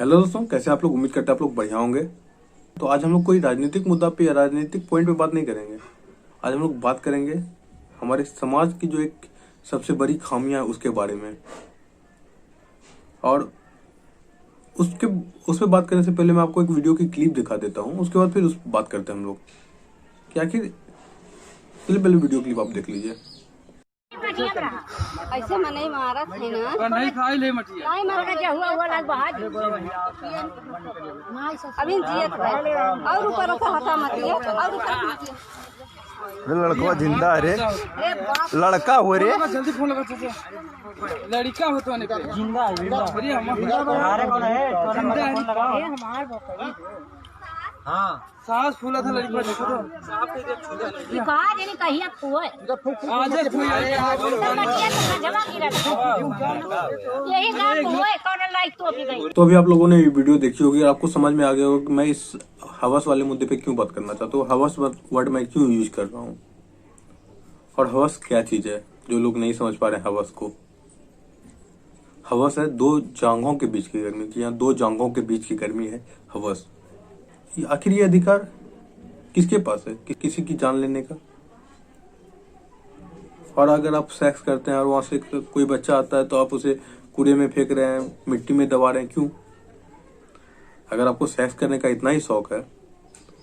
Hello दोस्तों, कैसे आप लोग? उम्मीद करते हैं आप लोग बढ़िया होंगे। तो आज हम लोग कोई राजनीतिक मुद्दा पे या राजनीतिक पॉइंट पे बात नहीं करेंगे। आज हम लोग बात करेंगे हमारे समाज की जो एक सबसे बड़ी खामियां है उसके बारे में। और उसके उस पे बात करने से पहले मैं आपको एक वीडियो की क्लिप दिखा देता हूँ, उसके बाद फिर उस बात करते हैं हम लोग कि आखिर। पहले पहले वीडियो क्लिप आप देख लीजिए। ऐसे में नहीं मारा थे ना, नहीं खाई ले मटिया नहीं मारा क्या हुआ हुआ लाग बहाज अभी जियत है और ऊपर रखा हटा मत ये और ऊपर लड़का जिंदा रे, लड़का हो रे, जल्दी फोन लगा चाचा। लड़का हो तो नहीं जिंदा है। अरे हमारे कौन है? जिंदा है। ये हमार बकरी। हां सांस फूला था लड़की पर। देखो तो सांप के छूले ये कहा देनी कहिया कोई आज कोई जमा की रहा यही गांव कोई कौन लाइक तो अभी गई। तो अभी आप लोगों ने ये वीडियो देखी होगी और आपको समझ में आ गया होगा कि मैं इस हवस वाले मुद्दे पे क्यों बात करना चाहता हूँ। हवस वर्ड मैं क्यों यूज कर रहा हूँ और हवस क्या चीज है जो लोग नहीं समझ पा रहे हैं। हवस को, हवस है दो जांघों के बीच की गर्मी की, यहाँ दो जांघों के बीच की गर्मी है हवस। आखिर ये अधिकार किसके पास है किसी की जान लेने का? और अगर आप सेक्स करते हैं और वहां से कोई बच्चा आता है तो आप उसे कूड़े में फेंक रहे हैं, मिट्टी में दबा रहे हैं, क्यों? अगर आपको सेक्स करने का इतना ही शौक है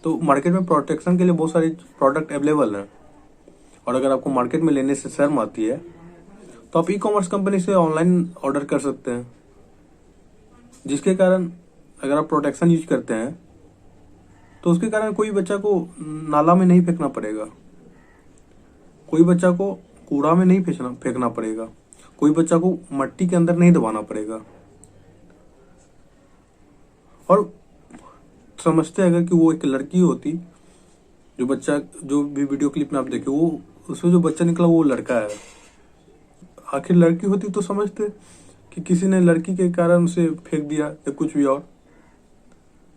तो मार्केट में प्रोटेक्शन के लिए बहुत सारी प्रोडक्ट अवेलेबल हैं। और अगर आपको मार्केट में लेने से शर्म आती है तो आप ई-कॉमर्स कंपनी से ऑनलाइन ऑर्डर कर सकते हैं, जिसके कारण अगर आप प्रोटेक्शन यूज करते हैं तो उसके कारण कोई बच्चा को नाला में नहीं फेंकना पड़ेगा, कोई बच्चा को कूड़ा में नहीं फेंकना पड़ेगा, कोई बच्चा को मट्टी के अंदर नहीं दबाना पड़ेगा। और समझते अगर कि वो एक लड़की होती, जो बच्चा जो भी वीडियो क्लिप में आप देखे वो उसमें जो बच्चा निकला वो लड़का है। आखिर लड़की होती तो समझते कि किसी ने लड़की के कारण उसे फेंक दिया या कुछ भी और,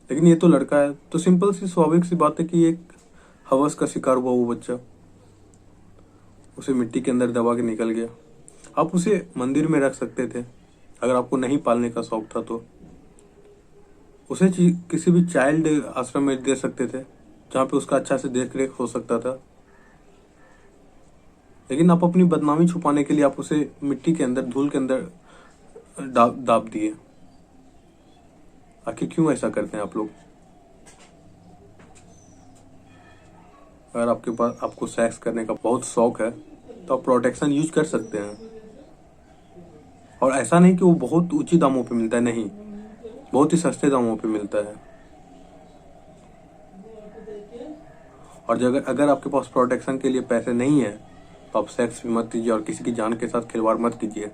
लेकिन ये तो लड़का है। तो सिंपल सी स्वाभाविक सी बात है कि एक हवस का शिकार हुआ वो बच्चा, उसे मिट्टी के अंदर दबा के निकल गया। आप उसे मंदिर में रख सकते थे अगर आपको नहीं पालने का शौक था तो। उसे किसी भी चाइल्ड आश्रम में दे सकते थे जहाँ पे उसका अच्छा से देख रेख हो सकता था। लेकिन आप अपनी बदनामी छुपाने के लिए आप उसे मिट्टी के अंदर, धूल के अंदर दाब दिए। आखिर क्यों ऐसा करते हैं आप लोग? अगर आपके पास आपको सेक्स करने का बहुत शौक है तो आप प्रोटेक्शन यूज कर सकते हैं। और ऐसा नहीं कि वो बहुत ऊंची दामों पे मिलता है, नहीं, बहुत ही सस्ते दामों पे मिलता है। और अगर आपके पास प्रोटेक्शन के लिए पैसे नहीं है तो आप सेक्स भी मत कीजिए और किसी की जान के साथ खिलवाड़ मत कीजिए।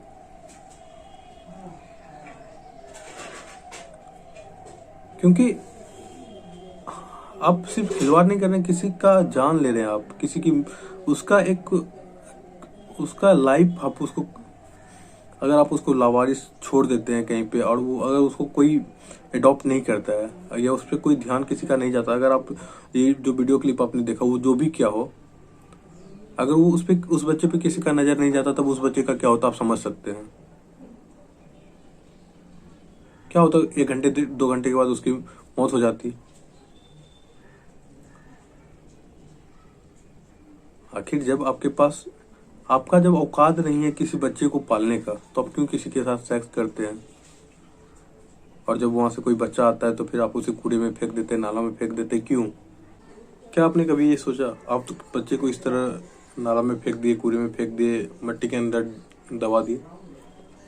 क्योंकि आप सिर्फ खिलवाड़ नहीं कर रहे हैं, किसी का जान ले रहे हैं आप, किसी की उसका लाइफ आप उसको, अगर आप उसको लावारिस छोड़ देते हैं कहीं पे और वो अगर उसको कोई अडॉप्ट नहीं करता है या उस पर कोई ध्यान किसी का नहीं जाता, अगर आप ये जो वीडियो क्लिप आपने देखा वो जो भी क्या हो, अगर वो उस बच्चे पे किसी का नजर नहीं जाता तब उस बच्चे का क्या होता आप समझ सकते हैं। क्या होता, 1 घंटे 2 घंटे के बाद उसकी मौत हो जाती। आखिर जब आपके पास आपका जब औकात नहीं है किसी बच्चे को पालने का तो आप क्यों किसी के साथ सेक्स करते हैं? और जब वहां से कोई बच्चा आता है तो फिर आप उसे कूड़े में फेंक देते, नाला में फेंक देते, क्यों? क्या आपने कभी ये सोचा? आप तो बच्चे को इस तरह नाला में फेंक दिए, कूड़े में फेंक दिए, मिट्टी के अंदर दबा दिए।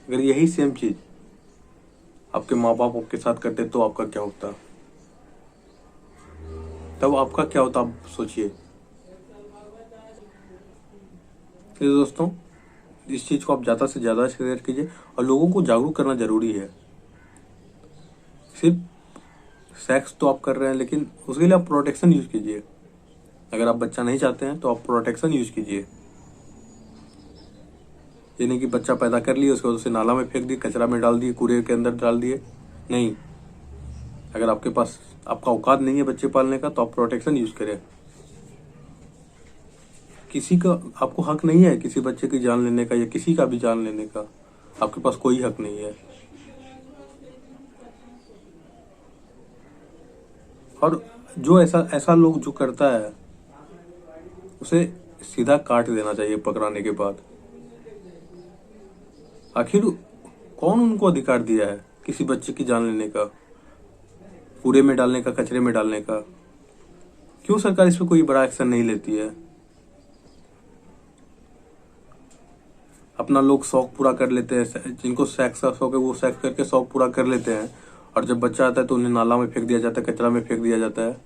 अगर यही सेम चीज आपके माँ बाप आपके साथ करते तो आपका क्या होता? तब आपका क्या होता आप सोचिए। इसलिए दोस्तों, इस चीज को आप ज्यादा से ज्यादा शेयर कीजिए और लोगों को जागरूक करना जरूरी है। सिर्फ सेक्स तो आप कर रहे हैं लेकिन उसके लिए आप प्रोटेक्शन यूज कीजिए। अगर आप बच्चा नहीं चाहते हैं तो आप प्रोटेक्शन यूज कीजिए। ये नहीं कि बच्चा पैदा कर लिया उसके बाद उसे नाला में फेंक दिए, कचरा में डाल दिए, कूड़े के अंदर डाल दिए, नहीं। अगर आपके पास आपका औकात नहीं है बच्चे पालने का तो आप प्रोटेक्शन यूज करें। किसी का आपको हक नहीं है किसी बच्चे की जान लेने का या किसी का भी जान लेने का, आपके पास कोई हक नहीं है। और जो ऐसा लोग जो करता है उसे सीधा काट देना चाहिए पकड़ाने के बाद। आखिर कौन उनको अधिकार दिया है किसी बच्चे की जान लेने का, कूड़े में डालने का, कचरे में डालने का? क्यों सरकार इस पे कोई बड़ा एक्शन नहीं लेती है? अपना लोग शौक पूरा कर लेते हैं, जिनको सेक्स का शौक है वो सेक्स करके शौक पूरा कर लेते हैं, और जब बच्चा आता है तो उन्हें नाला में फेंक दिया जाता है, कचरा में फेंक दिया जाता है।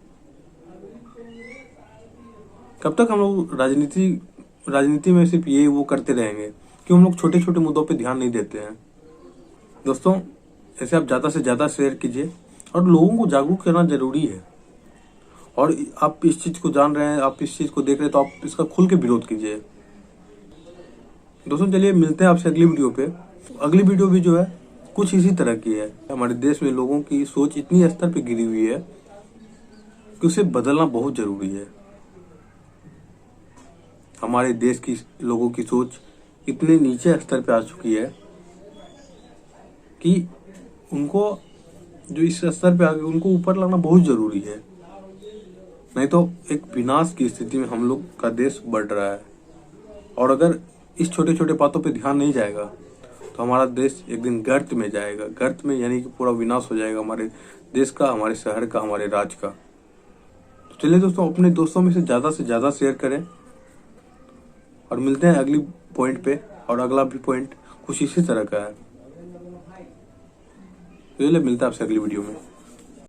कब तक हम लोग राजनीति में सिर्फ ये वो करते रहेंगे? क्यों हम लोग छोटे छोटे मुद्दों पे ध्यान नहीं देते हैं? दोस्तों, ऐसे आप ज्यादा से ज्यादा शेयर कीजिए और लोगों को जागरूक करना जरूरी है। और आप इस चीज को जान रहे हैं, आप इस चीज को देख रहे हैं, तो आप इसका खुल के विरोध कीजिए। दोस्तों, चलिए मिलते हैं आपसे अगली वीडियो पे। अगली वीडियो भी जो है कुछ इसी तरह की है। हमारे देश में लोगों की सोच इतनी स्तर पे गिरी हुई है कि उसे बदलना बहुत जरूरी है। हमारे देश की लोगों की सोच इतने नीचे स्तर पे आ चुकी है कि उनको जो इस स्तर पे आ गए उनको ऊपर लाना बहुत जरूरी है। नहीं तो एक विनाश की स्थिति में हम लोग का देश बढ़ रहा है। और अगर इस छोटे छोटे बातों पे ध्यान नहीं जाएगा तो हमारा देश एक दिन गर्त में जाएगा। गर्त में यानी कि पूरा विनाश हो जाएगा हमारे देश का, हमारे शहर का, हमारे राज्य का। तो चलिए दोस्तों, अपने दोस्तों में से ज्यादा शेयर करें और मिलते हैं अगली पॉइंट पे। और अगला भी पॉइंट कुछ इसी तरह का है। चलिए मिलते हैं आपसे अगली वीडियो में।